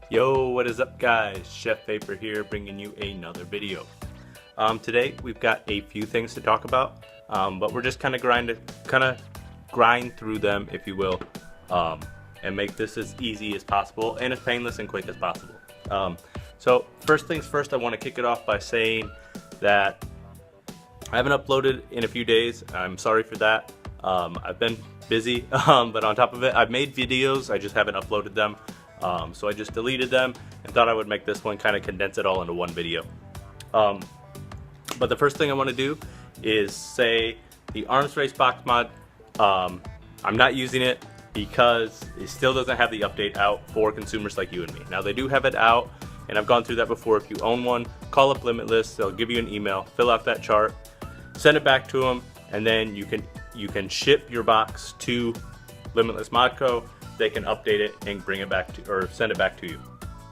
Yo, what is up guys? Chef Vapor here bringing you another video. Today we've got a few things to talk about, but we're just kind of grind through them, if you will, and make this as easy as possible and as painless and quick as possible. So first things first, I want to kick it off by saying that I haven't uploaded in a few days. I'm sorry for that. I've been busy, but on top of it, I've made videos, I just haven't uploaded them. So I just deleted them and thought I would make this one kind of condense it all into one video. But the first thing I want to do is say the arms race box mod, I'm not using it because it still doesn't have the update out for consumers like you and me. Now they do have it out, and I've gone through that before. If you own one, call up Limitless, they'll give you an email, fill out that chart, send it back to them, and then you can ship your box to Limitless Modco. They can update it and bring it back to, or send it back to you.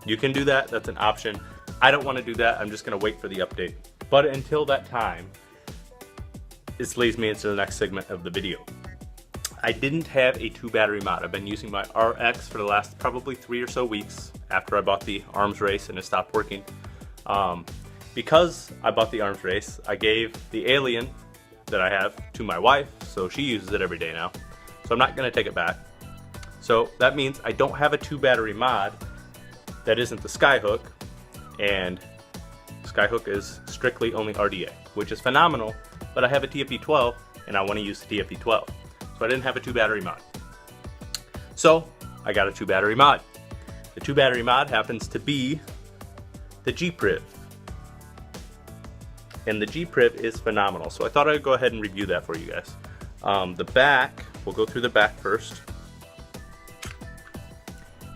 You can do that, that's an option. I don't want to do that, I'm just going to wait for the update. But until that time, this leads me into the next segment of the video. I didn't have a 2-battery mod. I've been using my RX for the last probably 3 or so weeks after I bought the arms race and it stopped working. Because I bought the arms race, I gave the Alien that I have to my wife, so she uses it every day now. So I'm not going to take it back. So that means I don't have a 2-battery mod that isn't the Skyhook, and Skyhook is strictly only RDA, which is phenomenal, but I have a TFE12 and I want to use the TFE12. So I didn't have a 2-battery mod. So I got a 2-battery mod. The 2-battery mod happens to be the G-Priv. And the G-Priv is phenomenal. So I thought I'd go ahead and review that for you guys. The back, we'll go through the back first.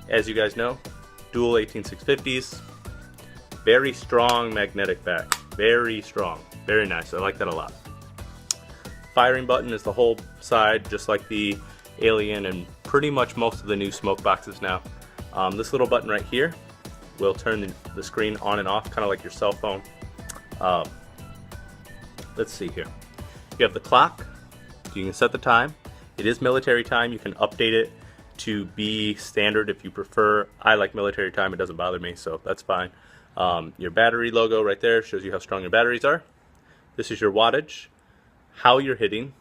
As you guys know, dual 18650s, very strong magnetic back, very strong, very nice. I like that a lot. Firing button is the whole side, just like the Alien and pretty much most of the new Smok boxes now. This little button right here will turn the screen on and off, kind of like your cell phone. Let's see here. You have the clock. You can set the time. It is military time. You can update it to be standard if you prefer. I like military time, it doesn't bother me, so that's fine. Your battery logo right there shows you how strong your batteries are. This is your wattage, how you're hitting,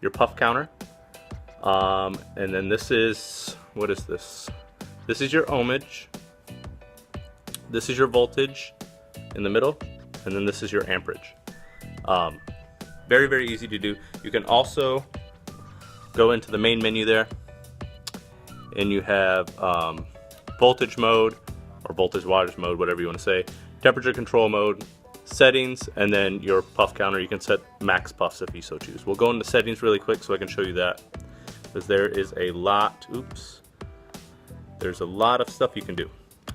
your puff counter, and then this is, what is this? This is your ohmage, this is your voltage in the middle, and then this is your amperage. Very, very easy to do. You can also go into the main menu there, and you have voltage mode, or voltage wattage mode, whatever you want to say, temperature control mode, settings, and then your puff counter. You can set max puffs if you so choose. We'll go into settings really quick so I can show you that, because there is a lot, there's a lot of stuff you can do.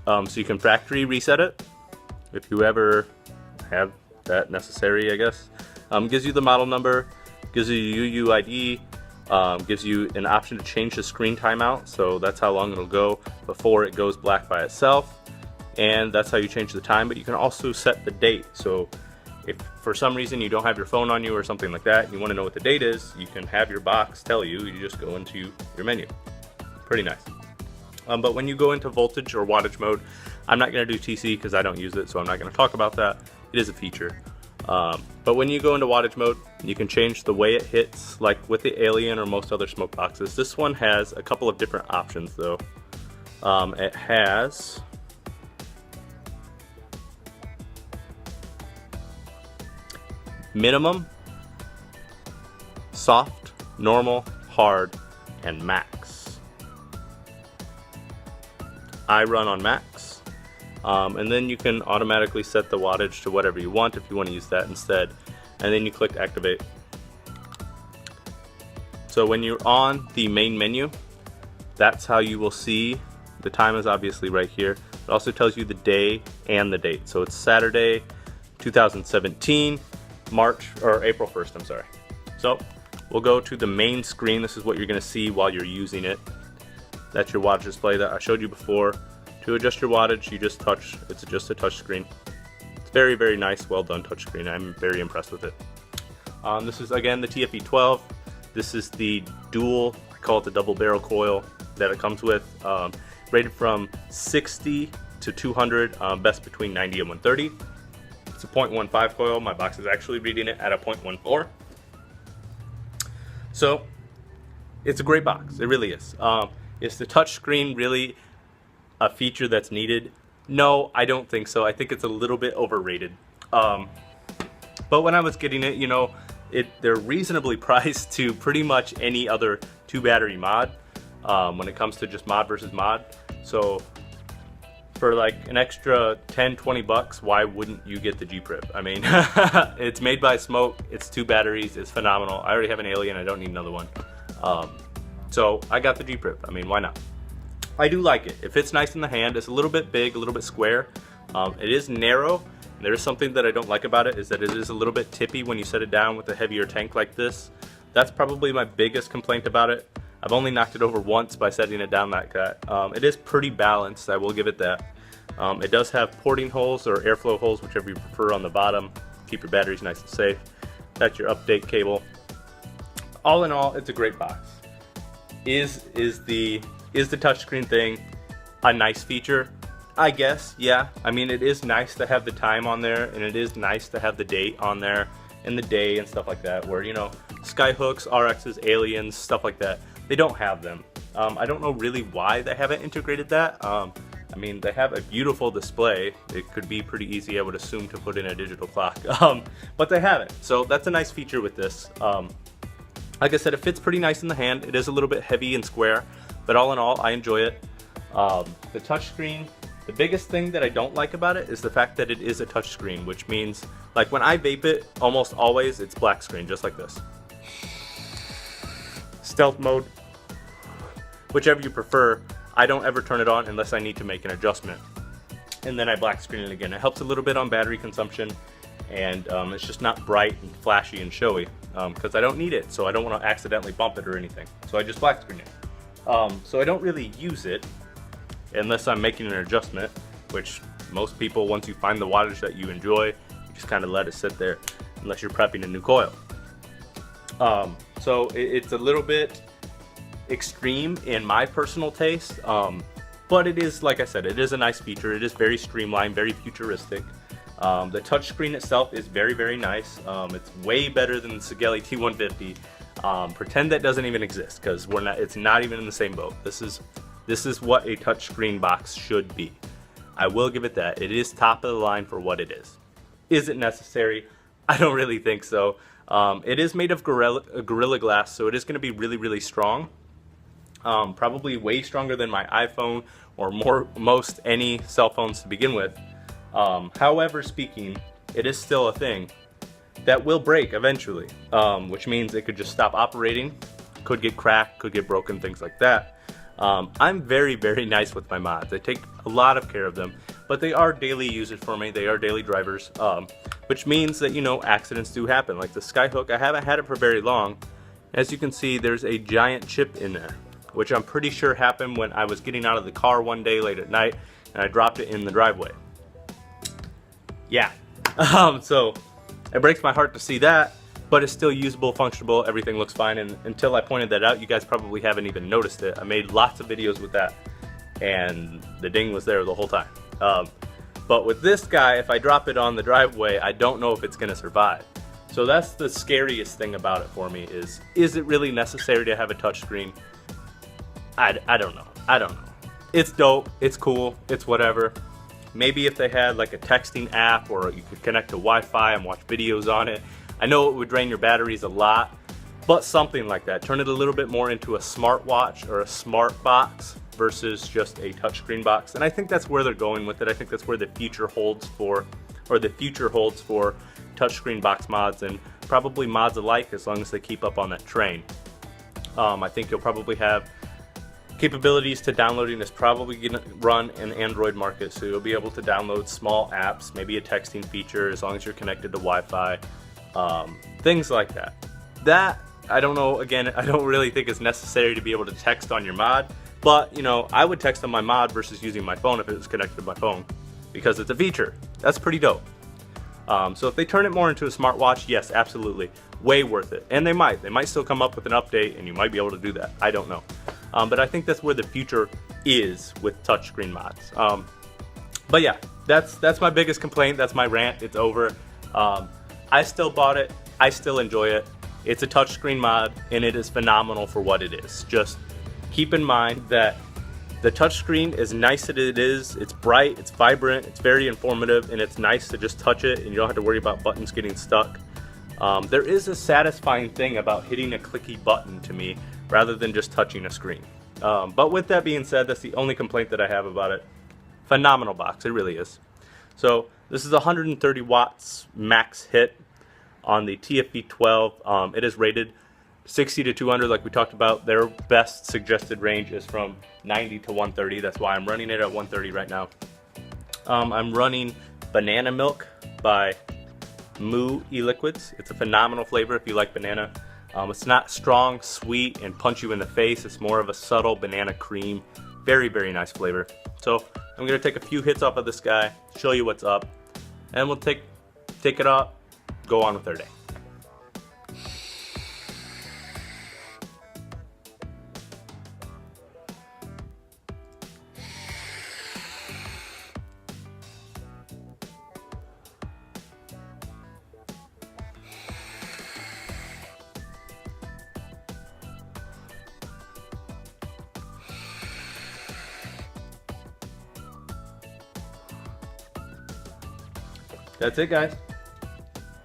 So you can factory reset it, if you ever have that necessary, I guess. Gives you the model number, gives you UUID, gives you an option to change the screen timeout, so that's how long it'll go before it goes black by itself, and that's how you change the time. But you can also set the date, so if for some reason you don't have your phone on you or something like that and you want to know what the date is, you can have your box tell you. You just go into your menu. Pretty nice. But when you go into voltage or wattage mode, I'm not going to do TC because I don't use it, so I'm not going to talk about that. It is a feature. But when you go into wattage mode, you can change the way it hits, like with the Alien or most other Smok boxes. This one has a couple of different options though. It has minimum, soft, normal, hard, and max. I run on max. And then you can automatically set the wattage to whatever you want if you want to use that instead, and then you click activate. So when you're on the main menu, that's how you will see the time is obviously right here. It also tells you the day and the date. So it's Saturday 2017, April 1st, I'm sorry. So we'll go to the main screen. This is what you're going to see while you're using it. That's your wattage display that I showed you before. To adjust your wattage, you just touch, it's just a touch screen. It's very, very nice, well done touch screen. I'm very impressed with it. This is again the TFE12. This is the dual, I call it the double barrel coil that it comes with. rated from 60 to 200, best between 90 and 130. It's a 0.15 coil. My box is actually reading it at a 0.14. So it's a great box. It really is. Is the touchscreen really a feature that's needed? No, I don't think so. I think it's a little bit overrated. But when I was getting it, you know, they're reasonably priced to pretty much any other 2-battery mod when it comes to just mod versus mod. So for like an extra 10-20 bucks, why wouldn't you get the G-Priv? I mean, it's made by Smok, it's 2 batteries, it's phenomenal. I already have an Alien, I don't need another one. So I got the G-Priv. I mean, why not? I do like it. It fits nice in the hand. It's a little bit big, a little bit square. It is narrow. There is something that I don't like about it, is that it is a little bit tippy when you set it down with a heavier tank like this. That's probably my biggest complaint about it. I've only knocked it over once by setting it down like that. It is pretty balanced, I will give it that. It does have porting holes or airflow holes, whichever you prefer, on the bottom. Keep your batteries nice and safe. That's your update cable. All in all, it's a great box. Is the touchscreen thing a nice feature? I guess, yeah. I mean, it is nice to have the time on there, and it is nice to have the date on there, and the day and stuff like that, where, you know, Skyhooks, RXs, Aliens, stuff like that, they don't have them. I don't know really why they haven't integrated that. I mean, they have a beautiful display. It could be pretty easy, I would assume, to put in a digital clock, but they haven't. So that's a nice feature with this. Like I said, it fits pretty nice in the hand. It is a little bit heavy and square, but all in all, I enjoy it. The touchscreen, the biggest thing that I don't like about it is the fact that it is a touchscreen, which means, like, when I vape it, almost always it's black screen, just like this. Stealth mode, whichever you prefer. I don't ever turn it on unless I need to make an adjustment, and then I black screen it again. It helps a little bit on battery consumption, and it's just not bright and flashy and showy, because I don't need it, so I don't want to accidentally bump it or anything. So I just black screen it. So I don't really use it unless I'm making an adjustment, which most people, once you find the wattage that you enjoy, you just kind of let it sit there unless you're prepping a new coil. So it's a little bit extreme in my personal taste, but it is, like I said, it is a nice feature. It is very streamlined, very futuristic. The touchscreen itself is very, very nice. It's way better than the Sigelei T150. Pretend that doesn't even exist, because it's not even in the same boat. This is what a touchscreen box should be. I will give it that. It is top of the line for what it is. Is it necessary? I don't really think so. It is made of Gorilla Glass, so it is going to be really, really strong. Probably way stronger than my iPhone or most any cell phones to begin with. However speaking, it is still a thing that will break eventually, which means it could just stop operating, could get cracked, could get broken, things like that. I'm very, very nice with my mods. I take a lot of care of them, but they are daily users for me. They are daily drivers, which means that, you know, accidents do happen. Like the Skyhook, I haven't had it for very long. As you can see, there's a giant chip in there, which I'm pretty sure happened when I was getting out of the car one day late at night and I dropped it in the driveway. Yeah, so it breaks my heart to see that, but it's still usable, functional, everything looks fine, and until I pointed that out, you guys probably haven't even noticed it. I made lots of videos with that, and the ding was there the whole time. But with this guy, if I drop it on the driveway, I don't know if it's going to survive. So that's the scariest thing about it for me, is it really necessary to have a touchscreen? I don't know. I don't know. It's dope, it's cool, it's whatever. Maybe if they had like a texting app, or you could connect to Wi-Fi and watch videos on it. I know it would drain your batteries a lot, but something like that. Turn it a little bit more into a smartwatch or a smart box versus just a touchscreen box. And I think that's where they're going with it. I think that's where the future holds for, touchscreen box mods, and probably mods alike, as long as they keep up on that train. I think you'll probably have capabilities to downloading. Is probably going to run in the Android market, so you'll be able to download small apps, maybe a texting feature, as long as you're connected to Wi-Fi, things like that. That, I don't know, again, I don't really think it's necessary to be able to text on your mod, but, you know, I would text on my mod versus using my phone if it was connected to my phone, because it's a feature. That's pretty dope. So if they turn it more into a smartwatch, yes, absolutely, way worth it. And they might still come up with an update, and you might be able to do that. I don't know. but I think that's where the future is with touchscreen mods. But yeah, that's my biggest complaint. That's my rant. It's over. I still bought it. I still enjoy it. It's a touchscreen mod, and it is phenomenal for what it is. Just keep in mind that the touchscreen, as nice as it is, it's bright, it's vibrant, it's very informative, and it's nice to just touch it, and you don't have to worry about buttons getting stuck. There is a satisfying thing about hitting a clicky button to me, rather than just touching a screen. But with that being said, that's the only complaint that I have about it. Phenomenal box, it really is. So this is 130 watts max hit on the TFV12. It is rated 60 to 200 like we talked about. Their best suggested range is from 90 to 130. That's why I'm running it at 130 right now. I'm running Banana Milk by ELiquids. It's a phenomenal flavor if you like banana. It's not strong, sweet, and punch you in the face. It's more of a subtle banana cream. Very, very nice flavor. So I'm going to take a few hits off of this guy, show you what's up, and we'll take it off, go on with our day. That's it, guys.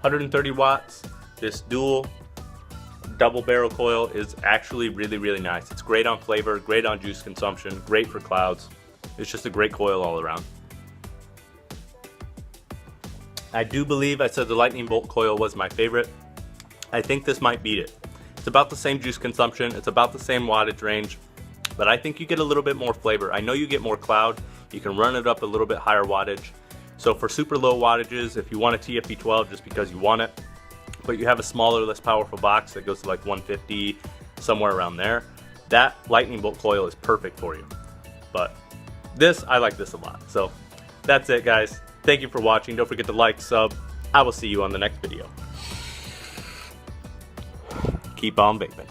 130 watts. This dual double barrel coil is actually really, really nice. It's great on flavor, great on juice consumption, great for clouds. It's just a great coil all around. I do believe I said the lightning bolt coil was my favorite. I think this might beat it. It's about the same juice consumption, it's about the same wattage range, but I think you get a little bit more flavor. I know you get more cloud. You can run it up a little bit higher wattage. So for super low wattages, if you want a TFV12 just because you want it, but you have a smaller, less powerful box that goes to like 150, somewhere around there, that lightning bolt coil is perfect for you. But this, I like this a lot. So that's it, guys. Thank you for watching. Don't forget to like, sub. I will see you on the next video. Keep on vaping.